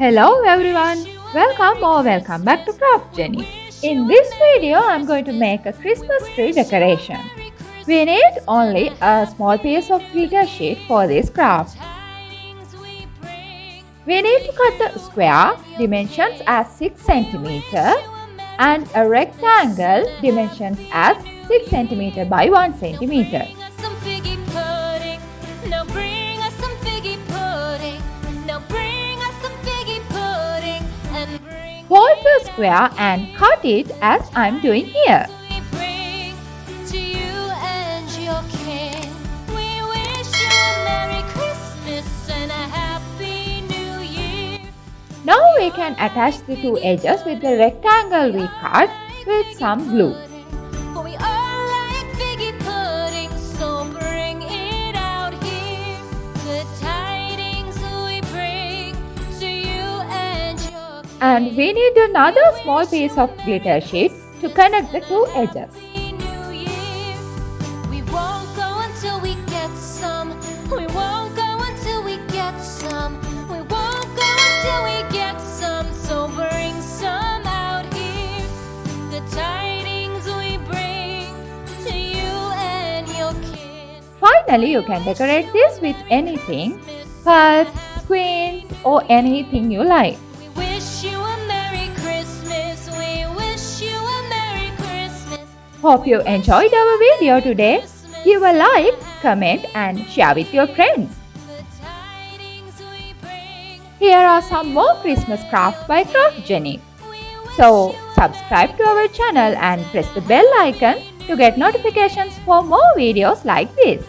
Hello everyone, welcome or welcome back to CraftGenik. In this video, I'm going to make a Christmas tree decoration. We need only a small piece of glitter sheet for this craft. We need to cut the square dimensions as 6 cm and a rectangle dimensions as 6 cm by 1 cm. Fold the square and cut it as I'm doing here. Now we can attach the two edges with the rectangle we cut with some glue. And we need another small piece of glitter sheet to connect the two edges. Finally, you can decorate this with anything, pearls, queens, or anything you like. Hope you enjoyed our video today. Give a like, comment and share with your friends. Here are some more Christmas crafts by CraftGenik. So subscribe to our channel and press the bell icon to get notifications for more videos like this.